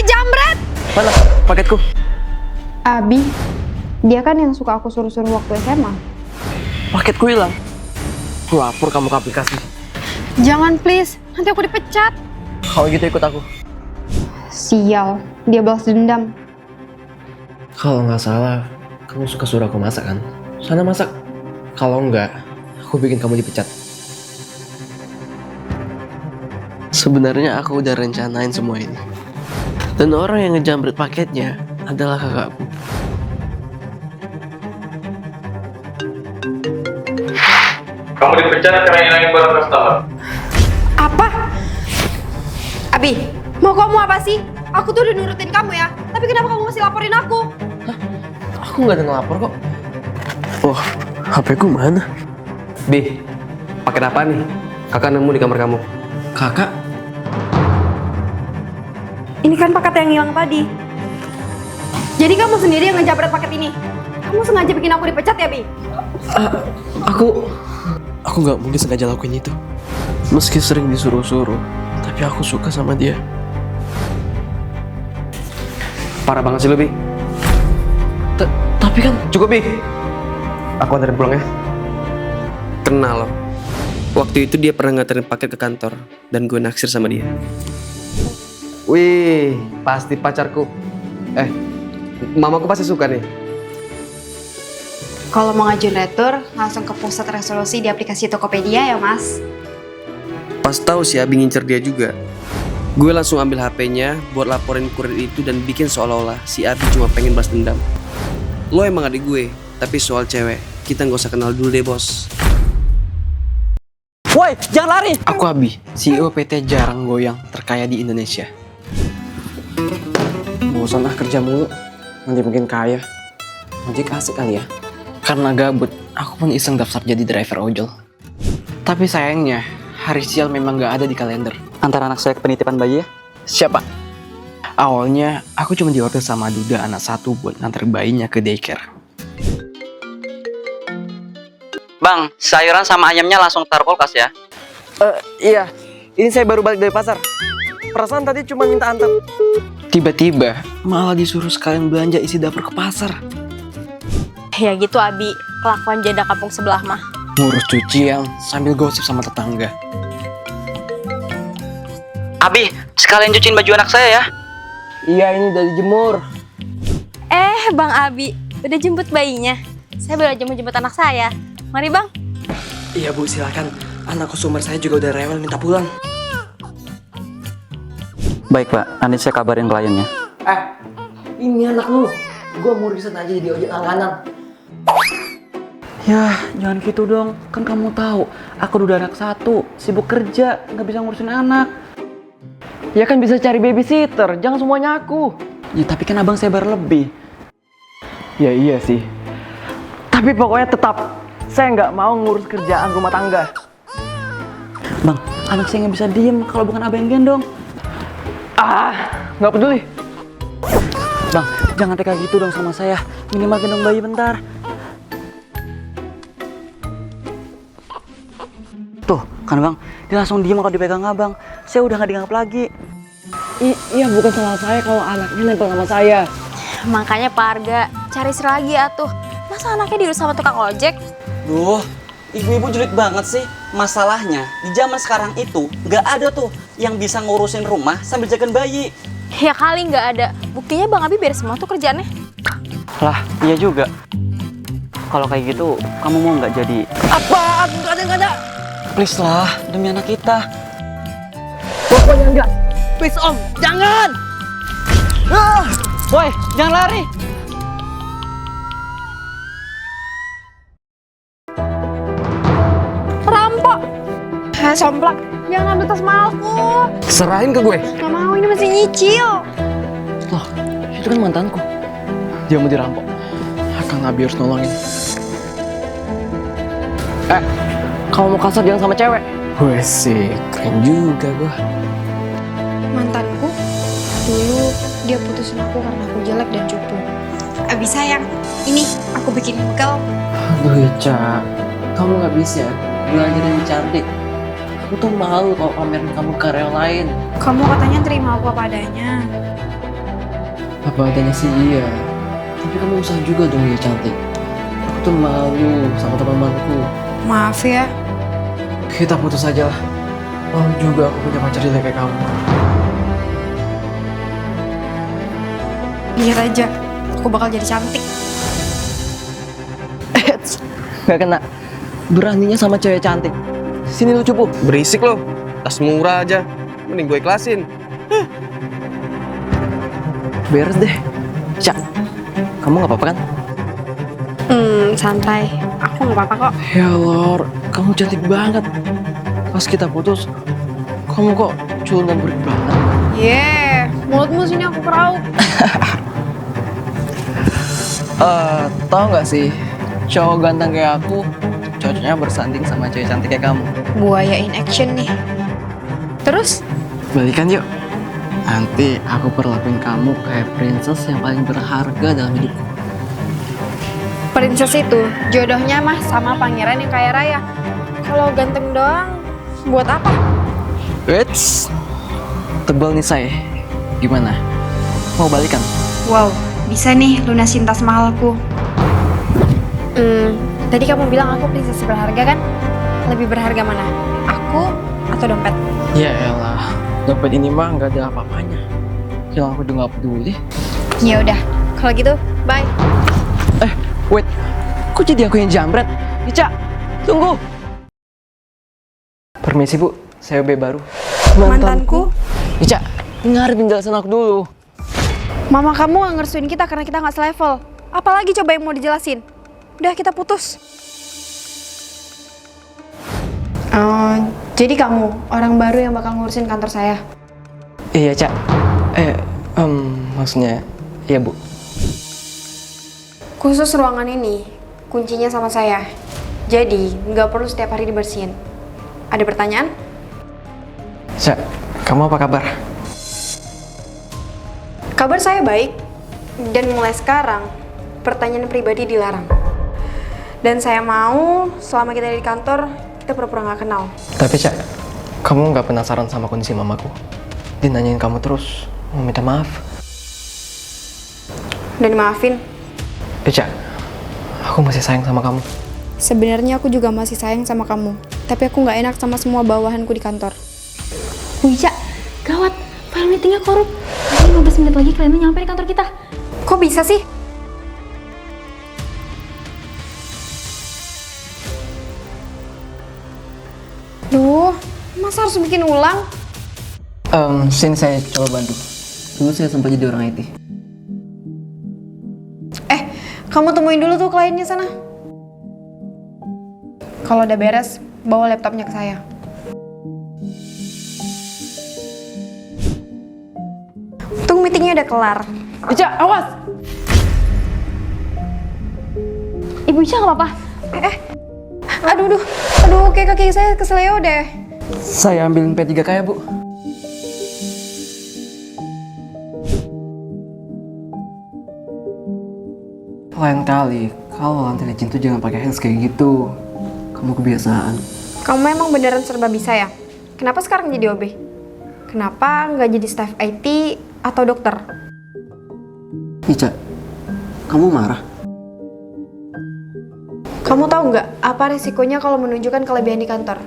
Jambret! Mana paketku? Abi, dia kan yang suka aku suruh-suruh waktu SMA. Paketku hilang. Aku lapor kamu ke aplikasi. Jangan please, nanti aku dipecat. Kalau gitu ikut aku. Sial, dia balas dendam. Kalau nggak salah, kamu suka suruh aku masak kan? Sana masak. Kalau nggak, aku bikin kamu dipecat. Sebenarnya aku udah rencanain semua ini. Dan orang yang ngejambret paketnya adalah kakakku. Kamu dipecat karena ngilangin barang customer. Apa? Abi, mau kamu apa sih? Aku tuh udah nurutin kamu ya. Tapi kenapa kamu masih laporin aku? Aku nggak ada ngelapor kok. Oh, HP ku mana? Bi, paket apa nih? Kakak nemu di kamar kamu. Kakak? Ini kan paket yang hilang tadi. Jadi kamu sendiri yang ngejabret paket ini? Kamu sengaja bikin aku dipecat ya, Bi? Aku nggak mungkin sengaja lakuin itu. Meski sering disuruh-suruh, tapi aku suka sama dia. Parah banget sih lo, Bi. Tapi kan cukup, Bi. Aku anterin pulang ya. Kenal lo. Waktu itu dia pernah nganterin paket ke kantor dan gue naksir sama dia. Wih, pasti pacarku. Mamaku pasti suka nih. Kalau mau ngajuin retur, langsung ke pusat resolusi di aplikasi Tokopedia ya, Mas. Pas tahu si Abi ngincer dia juga, gue langsung ambil HP-nya buat laporin kurir itu dan bikin seolah-olah si Abi cuma pengen balas dendam. Lo emang adik gue, tapi soal cewek, kita nggak usah kenal dulu deh, bos. Woi, jangan lari! Aku Abi, CEO PT Jarang Goyang terkaya di Indonesia. Bosan kerja mulu, nanti mungkin kaya. Ojek asik kali ya. Karena gabut, aku pun iseng daftar jadi driver ojol. Tapi sayangnya, hari sial memang gak ada di kalender. Antara anak saya ke penitipan bayi ya? Siapa? Awalnya, aku cuma diorder sama Duda anak satu buat nganter bayinya ke daycare. Bang, sayuran sama ayamnya langsung taruh kulkas ya? Iya, ini saya baru balik dari pasar. Perasaan tadi cuma minta antar. Tiba-tiba, malah disuruh sekalian belanja isi dapur ke pasar. Ya gitu Abi, kelakuan janda kampung sebelah mah. Ngurus cucian sambil gosip sama tetangga. Abi, sekalian cuciin baju anak saya ya? Iya, ini udah dijemur. Bang Abi, udah jemput bayinya. Saya baru aja mau jemput anak saya. Mari Bang. Iya Bu, silakan. Anak sumber saya juga udah rewel minta pulang. Baik Pak, nanti saya kabarin kliennya. Ini anak lu. Gua mau riset aja di ojek langganan. Ya, jangan gitu dong. Kan kamu tahu, aku udah anak satu, sibuk kerja, nggak bisa ngurusin anak. Ya kan bisa cari babysitter, jangan semuanya aku. Ya tapi kan abang saya berlebih. Ya iya sih. Tapi pokoknya tetap, saya nggak mau ngurus kerjaan rumah tangga. Bang, anak saya nggak bisa diem kalau bukan abang yang gendong. Nggak peduli. Bang, jangan tega gitu dong sama saya. Minimal gendong bayi bentar. Tuh, kan bang, dia langsung diem kalau dipegang abang. Saya udah nggak dianggap lagi. Iya, bukan salah saya kalau anaknya nempel sama saya. Makanya Pak Arga, cari lagi atuh. Masa anaknya diurus sama tukang ojek? Duh, ibu-ibu julid banget sih. Masalahnya, di zaman sekarang itu nggak ada tuh yang bisa ngurusin rumah sambil jagain bayi. Ya kali nggak ada. Buktinya Bang Abi beres semua tuh kerjaannya. Lah, iya juga. Kalau kayak gitu, kamu mau nggak jadi? Apaan? Nggak ada. Please lah, demi anak kita. Pokoknya enggak. Please Om, jangan. Woi, jangan lari. Perampok. Somplak. Jangan ambil tas malku. Serahin ke gue. Gak mau, ini masih nyicil. Loh, itu kan mantanku. Dia mau dirampok. Akang Abi harus nolongin. Kamu mau kasar jangan sama cewek. Gue sih, keren juga gue. Mantanku, dulu dia putusin aku karena aku jelek dan cupu. Abi sayang, ini aku bikin bekal. Aduh Ica, kamu gak bisa belajar yang cantik. Aku tuh malu kalau pamerin kamu ke karyawan lain. Kamu katanya terima aku apa adanya. Apa adanya sih iya. Tapi kamu usaha juga dong ya cantik. Aku tuh malu sama teman-temanku. Maaf ya. Kita putus aja lah. Malu juga aku punya pacar jelek kayak kamu. Lihat aja, aku bakal jadi cantik. Gak kena. Beraninya sama cewek cantik. Sini lu cupu. Berisik lo, tas murah aja. Mending gue ikhlasin. Beres deh. Cak, kamu gak apa-apa kan? Santai. Aku nggak apa-apa kok. Ya Lord, kamu cantik banget. Pas kita putus, kamu kok culun dan burik banget. Mulutmu sini aku keraup. Tahu nggak sih, cowok ganteng kayak aku cocoknya bersanding sama cewek cantik kayak kamu. Buaya in action nih. Terus? Balikan yuk. Nanti aku perlakuin kamu kayak princess yang paling berharga dalam hidupku. Princess itu jodohnya mah sama pangeran yang kaya raya. Kalau ganteng doang, buat apa? Wits, tebal nih saya. Gimana? Mau balikan? Wow, bisa nih lunasin tas mahalku. Tadi kamu bilang aku princess berharga kan? Lebih berharga mana? Aku atau dompet? Ya elah, dompet ini mah nggak ada apa-apanya. Hilang aku udah nggak peduli. Ya udah, kalau gitu, bye. Wait, kok jadi aku yang jambret? Ica, tunggu. Permisi bu, saya OB baru. Mantanku? Ica, dengerin penjelasan aku dulu. Mama kamu gak ngerestuin kita karena kita gak selevel. Apalagi coba yang mau dijelasin? Udah, kita putus. Jadi kamu orang baru yang bakal ngurusin kantor saya? Iya, Cak. Maksudnya, iya bu. Khusus ruangan ini, kuncinya sama saya. Jadi, nggak perlu setiap hari dibersihin. Ada pertanyaan? Cak, kamu apa kabar? Kabar saya baik. Dan mulai sekarang, pertanyaan pribadi dilarang. Dan saya mau, selama kita di kantor, kita pura-pura nggak kenal. Tapi Cak, kamu nggak penasaran sama kondisi mamaku? Dia nanyain kamu terus, mau minta maaf. Dan dimaafin. Cak, aku masih sayang sama kamu. Sebenarnya aku juga masih sayang sama kamu. Tapi aku nggak enak sama semua bawahanku di kantor. Wih, Cak, gawat. File meetingnya korup. Nanti 15 menit lagi kliennya nyampe di kantor kita. Kok bisa sih? Duh, masa harus bikin ulang? Sini saya coba bantu. Dulu saya sempat jadi orang IT. Kamu temuin dulu tuh kliennya sana. Kalau udah beres, bawa laptopnya ke saya. Tunggu, meetingnya udah kelar. Ica, awas! Ibu Ica nggak apa-apa. Aduh, kayak kaki saya keseleo deh. Saya ambilin P3K ya, Bu. Lain kali, kalau lantai licin tuh jangan pakai hands kayak gitu. Kamu kebiasaan. Kamu emang beneran serba bisa ya? Kenapa sekarang jadi OB? Kenapa nggak jadi staff IT atau dokter? Ica, kamu marah? Kamu tahu nggak apa resikonya kalau menunjukkan kelebihan di kantor?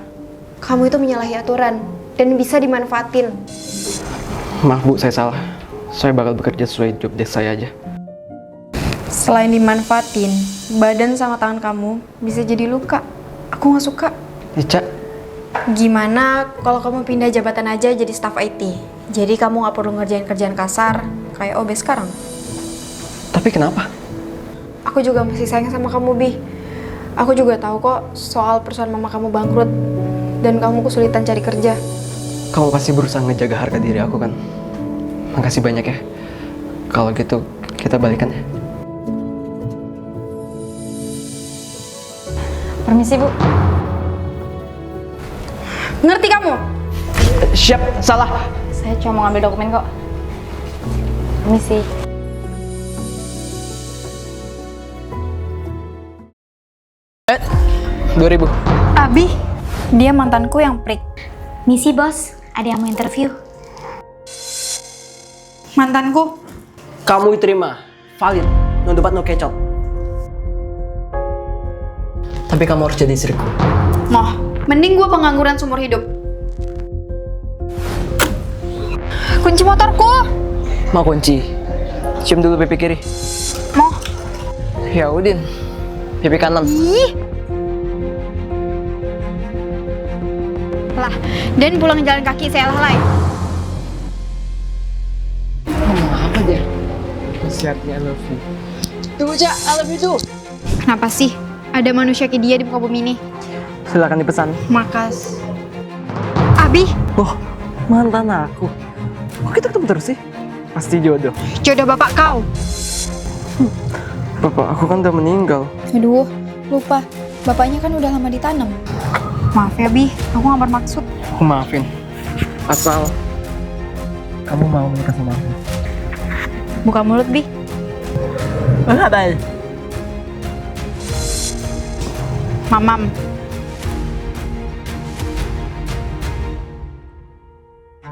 Kamu itu menyalahi aturan dan bisa dimanfaatin. Maaf Bu, saya salah. Saya bakal bekerja sesuai job desk saya aja. Selain dimanfaatin, badan sama tangan kamu bisa jadi luka. Aku nggak suka. Ica, Gimana kalau kamu pindah jabatan aja jadi staff IT? Jadi kamu nggak perlu ngerjain kerjaan kasar kayak OB sekarang. tapi kenapa? Aku juga masih sayang sama kamu, Bi. Aku juga tahu kok soal perusahaan mama kamu bangkrut dan kamu kesulitan cari kerja. Kamu pasti berusaha ngejaga harga diri aku kan? Makasih banyak ya. Kalau gitu, kita balikan ya. Permisi, Bu. Ngerti kamu? Siap, salah. Saya cuma mau ngambil dokumen kok. Permisi. Eh, 2000. Abi, dia mantanku yang prik. Misi, Bos. Ada yang mau interview. Mantanku? Kamu diterima, valid, no debat no kecot. Tapi kamu harus jadi istriku. Moh, mending gue pengangguran seumur hidup. Kunci motorku. Mau kunci? Cium dulu pipi kiri. Moh. Ya Udin, pipi kanan. Ih. Lah, dan pulang jalan kaki saya lalai. Ngomong apa dia? Siapnya I love you. Tunggu Cak, I love you too. Kenapa sih ada manusia kayak dia di muka bumi ini? Silakan dipesan. Makas. Abi, Oh, mantan aku. Kok kita ketemu terus sih? Pasti jodoh. jodoh bapak kau. Bapak aku kan udah meninggal. Aduh, lupa. Bapaknya kan udah lama ditanam. Maaf ya, Bi. Aku nggak bermaksud. Aku maafin. Asal kamu mau menikah sama aku. Buka mulut, Bi. Enggak ada. Mamam.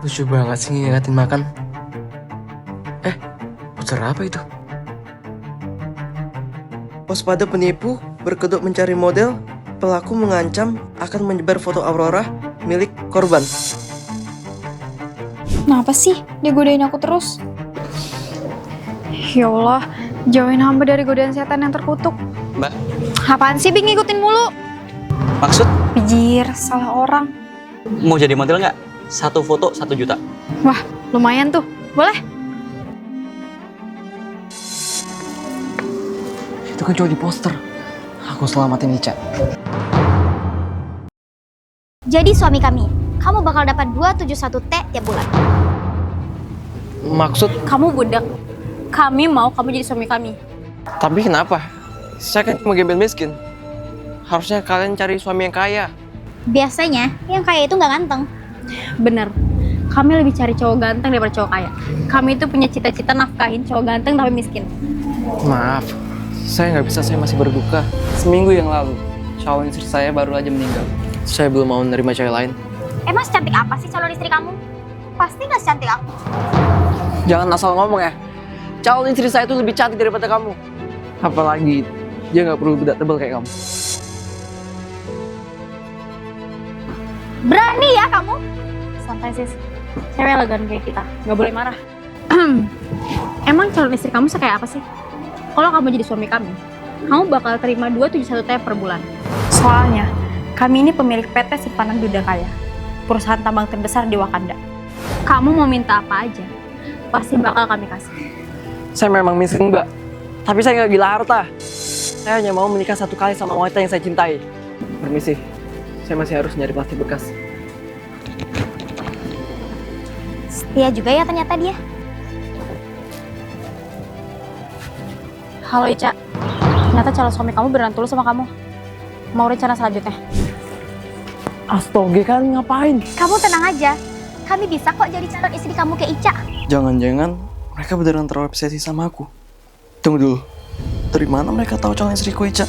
Lucu banget sih ngingetin makan. Poster apa itu? Waspada penipu, berkedok mencari model, pelaku mengancam akan menyebar foto Aurora milik korban. Kenapa sih dia godain aku terus? Ya Allah, jauhin hamba dari godaan setan yang terkutuk. Mbak, Apaan sih, Bi, ngikutin mulu? maksud Pijir, salah orang. mau jadi model nggak? 1 foto 1 juta. Wah, lumayan tuh. Boleh? Itu kan cowok di poster. Aku selamatin Ica. Jadi suami kami, kamu bakal dapat 271T tiap bulan. Maksud, Kamu budak. Kami mau kamu jadi suami kami. tapi kenapa? Saya kan cuma gembel miskin. Harusnya kalian cari suami yang kaya. Biasanya yang kaya itu nggak ganteng. Bener. Kami lebih cari cowok ganteng daripada cowok kaya. Kami itu punya cita-cita nafkahin cowok ganteng tapi miskin. Maaf, saya nggak bisa, saya masih berduka. Seminggu yang lalu, calon istri saya baru aja meninggal. Saya belum mau menerima cewek lain. Emang secantik apa sih calon istri kamu? Pasti nggak secantik aku. Jangan asal ngomong ya. Calon istri saya itu lebih cantik daripada kamu. Apalagi dia nggak perlu bedak tebal kayak kamu. Berani ya kamu? Santai sis. Cewek elegan kayak kita, nggak boleh marah. Emang calon istri kamu kayak apa sih? Kalau kamu jadi suami kami, kamu bakal terima 271T per bulan. Soalnya, kami ini pemilik PT Simpanan Duda Kaya, perusahaan tambang terbesar di Wakanda. Kamu mau minta apa aja, pasti bakal kami kasih. Saya memang miskin, Mbak. Tapi saya nggak gila harta. Saya hanya mau menikah 1 kali sama wanita yang saya cintai. Permisi, saya masih harus nyari plastik bekas. Setia juga ya ternyata dia. Halo Ica, ternyata calon suami kamu beneran tulus sama kamu. Mau rencana selanjutnya? Astoge kan ngapain? Kamu tenang aja, kami bisa kok jadi calon istri kamu kayak Ica. Jangan-jangan mereka beneran terobsesi sama aku. Tunggu dulu. Dari mana mereka tahu calon istriku, Ica?